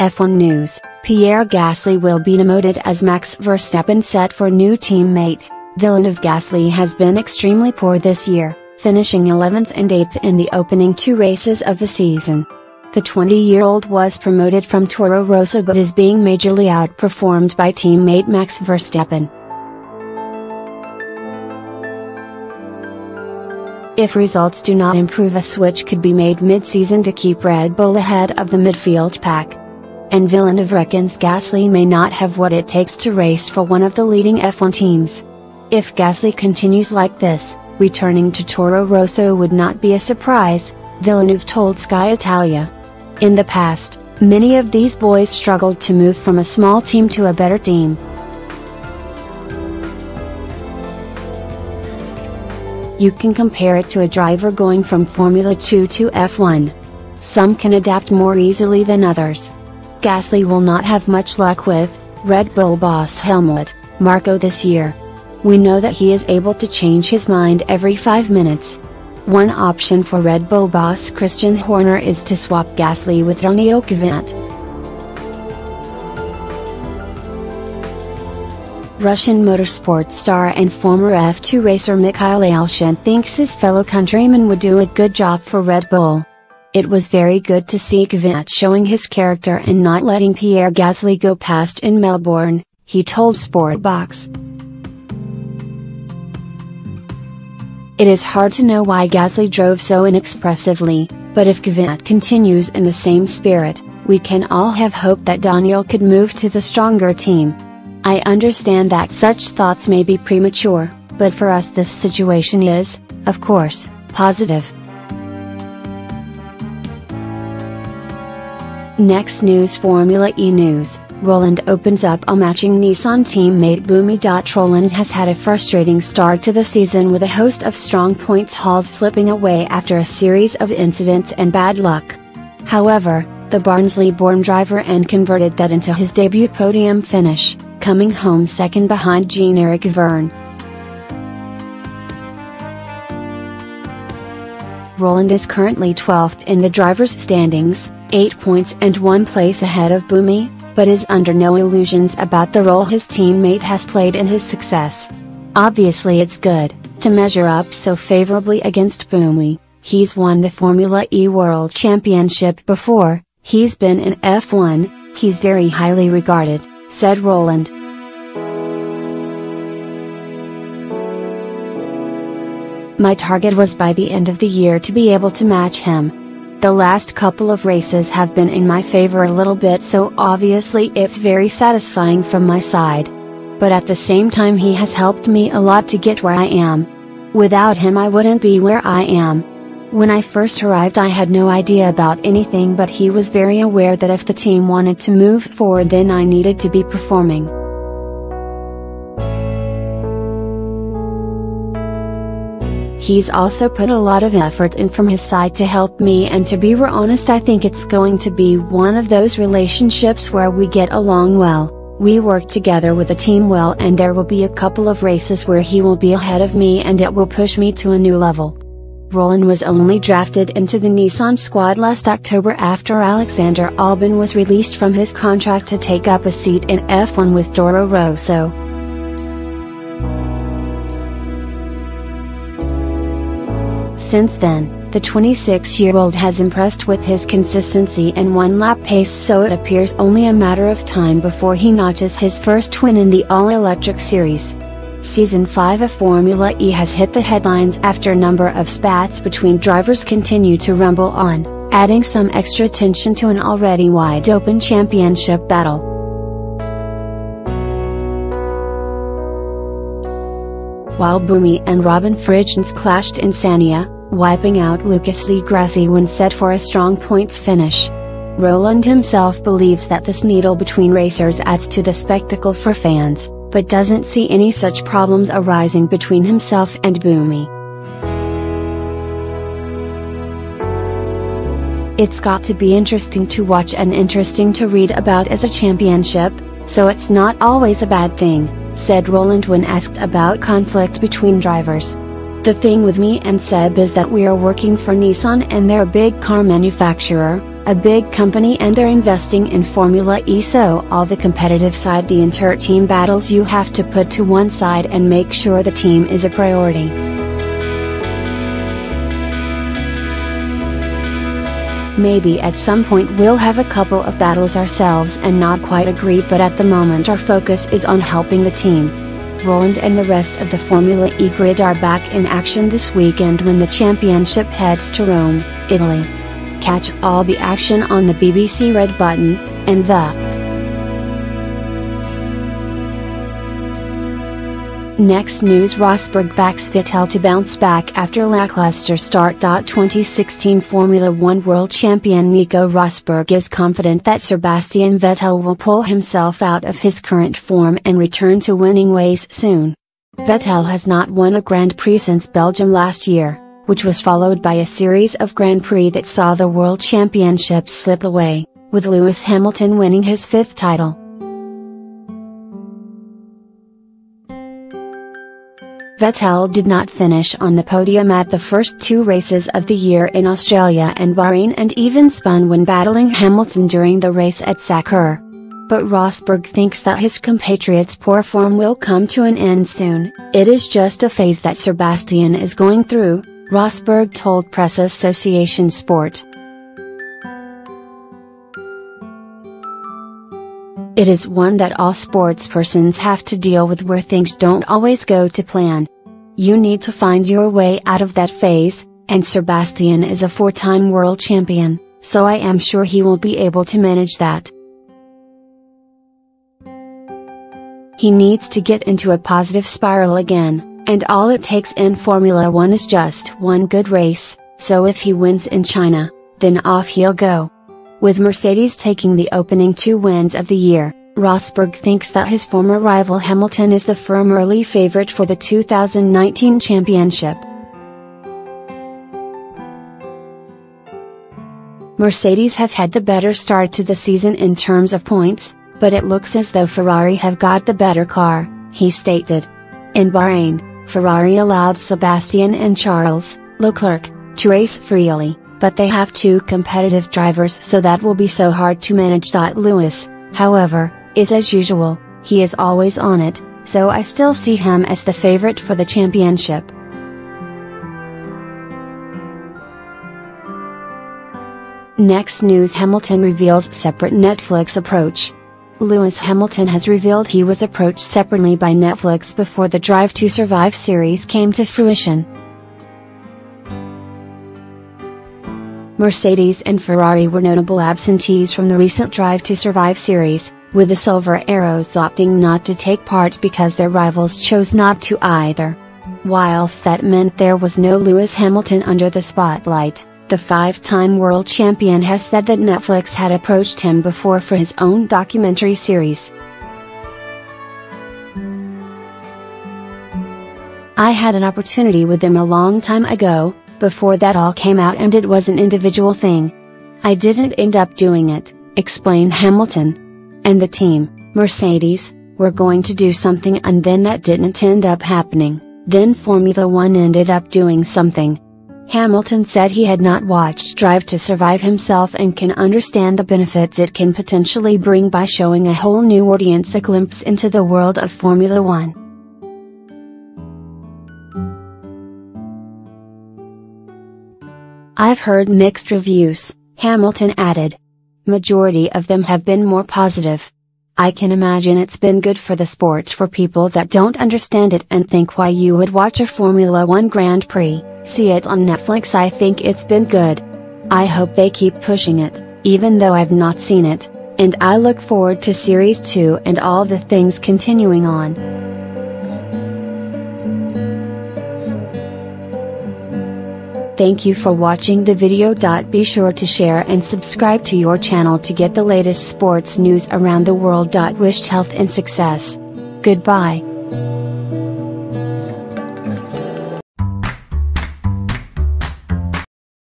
F1 news: Pierre Gasly will be demoted as Max Verstappen set for new teammate. Villeneuve. Gasly has been extremely poor this year, finishing 11th and 8th in the opening 2 races of the season. The 20-year-old was promoted from Toro Rosso but is being majorly outperformed by teammate Max Verstappen. If results do not improve, a switch could be made mid-season to keep Red Bull ahead of the midfield pack. And Villeneuve reckons Gasly may not have what it takes to race for one of the leading F1 teams. If Gasly continues like this, returning to Toro Rosso would not be a surprise, Villeneuve told Sky Italia. In the past, many of these boys struggled to move from a small team to a better team. You can compare it to a driver going from Formula 2 to F1. Some can adapt more easily than others. Gasly will not have much luck with Red Bull boss Helmut Marko this year. We know that he is able to change his mind every 5 minutes. One option for Red Bull boss Christian Horner is to swap Gasly with Daniil Kvyat. Russian motorsport star and former F2 racer Mikhail Alshin thinks his fellow countryman would do a good job for Red Bull. It was very good to see Kvyat showing his character and not letting Pierre Gasly go past in Melbourne, he told Sportbox. It is hard to know why Gasly drove so inexpressively, but if Kvyat continues in the same spirit, we can all have hope that Daniil could move to the stronger team. I understand that such thoughts may be premature, but for us this situation is, of course, positive. Next news: Formula E news. Roland opens up a matching Nissan teammate Bumi. Roland has had a frustrating start to the season with a host of strong points hauls slipping away after a series of incidents and bad luck. However, the Barnsley-born driver converted that into his debut podium finish, coming home second behind Jean-Eric Vergne. Roland is currently 12th in the drivers' standings, 8 points and 1 place ahead of Bumi, but is under no illusions about the role his teammate has played in his success. Obviously it's good to measure up so favorably against Bumi. He's won the Formula E World Championship before, he's been in F1, he's very highly regarded, said Roland. My target was by the end of the year to be able to match him. The last couple of races have been in my favor a little bit, so obviously it's very satisfying from my side. But at the same time he has helped me a lot to get where I am. Without him I wouldn't be where I am. When I first arrived I had no idea about anything, but he was very aware that if the team wanted to move forward then I needed to be performing. He's also put a lot of effort in from his side to help me, and to be honest I think it's going to be one of those relationships where we get along well, we work together with the team well, and there will be a couple of races where he will be ahead of me and it will push me to a new level. Roland was only drafted into the Nissan squad last October after Alexander Albon was released from his contract to take up a seat in F1 with Toro Rosso. Since then, the 26-year-old has impressed with his consistency and one-lap pace, so it appears only a matter of time before he notches his first win in the all-electric series. Season 5 of Formula E has hit the headlines after a number of spats between drivers continue to rumble on, adding some extra tension to an already wide-open championship battle. While Bumi and Robin Frijns clashed in Sania, wiping out Lucas Di Grassi when set for a strong points finish. Roland himself believes that this needle between racers adds to the spectacle for fans, but doesn't see any such problems arising between himself and Bumi. It's got to be interesting to watch and interesting to read about as a championship, so it's not always a bad thing, said Roland when asked about conflict between drivers. The thing with me and Seb is that we are working for Nissan and they're a big car manufacturer, a big company, and they're investing in Formula E, so all the competitive side, the inter-team battles, you have to put to one side and make sure the team is a priority. Maybe at some point we'll have a couple of battles ourselves and not quite agree, but at the moment our focus is on helping the team. Roland and the rest of the Formula E grid are back in action this weekend when the championship heads to Rome, Italy. Catch all the action on the BBC Red Button, and the Next news: Rosberg backs Vettel to bounce back after lackluster start. 2016 Formula One world champion Nico Rosberg is confident that Sebastian Vettel will pull himself out of his current form and return to winning ways soon. Vettel has not won a Grand Prix since Belgium last year, which was followed by a series of Grand Prix that saw the World Championship slip away, with Lewis Hamilton winning his fifth title. Vettel did not finish on the podium at the first two races of the year in Australia and Bahrain, and even spun when battling Hamilton during the race at Sakir. But Rosberg thinks that his compatriot's poor form will come to an end soon. "It is just a phase that Sebastian is going through," Rosberg told Press Association Sport. "It is one that all sportspersons have to deal with, where things don't always go to plan. You need to find your way out of that phase, and Sebastian is a four-time world champion, so I am sure he will be able to manage that. He needs to get into a positive spiral again, and all it takes in Formula One is just one good race, so if he wins in China, then off he'll go." With Mercedes taking the opening two wins of the year, Rosberg thinks that his former rival Hamilton is the firm early favorite for the 2019 championship. Mercedes have had the better start to the season in terms of points, but it looks as though Ferrari have got the better car, he stated. In Bahrain, Ferrari allowed Sebastian and Charles Leclerc to race freely, but they have two competitive drivers, so that will be so hard to manage. Lewis, however, is as usual, he is always on it, so I still see him as the favorite for the championship. Next news: Hamilton reveals separate Netflix approach. Lewis Hamilton has revealed he was approached separately by Netflix before the Drive to Survive series came to fruition. Mercedes and Ferrari were notable absentees from the recent Drive to Survive series, with the Silver Arrows opting not to take part because their rivals chose not to either. Whilst that meant there was no Lewis Hamilton under the spotlight, the five-time world champion has said that Netflix had approached him before for his own documentary series. "I had an opportunity with them a long time ago, before that all came out, and it was an individual thing. I didn't end up doing it," explained Hamilton. "And the team, Mercedes, were going to do something, and then that didn't end up happening. Then Formula One ended up doing something." Hamilton said he had not watched Drive to Survive himself and can understand the benefits it can potentially bring by showing a whole new audience a glimpse into the world of Formula One. "I've heard mixed reviews," Hamilton added. "Majority of them have been more positive. I can imagine it's been good for the sport for people that don't understand it and think why you would watch a Formula One Grand Prix, see it on Netflix. I think it's been good. I hope they keep pushing it, even though I've not seen it, and I look forward to Series 2 and all the things continuing on." Thank you for watching the video. Be sure to share and subscribe to your channel to get the latest sports news around the world. Wished health and success. Goodbye.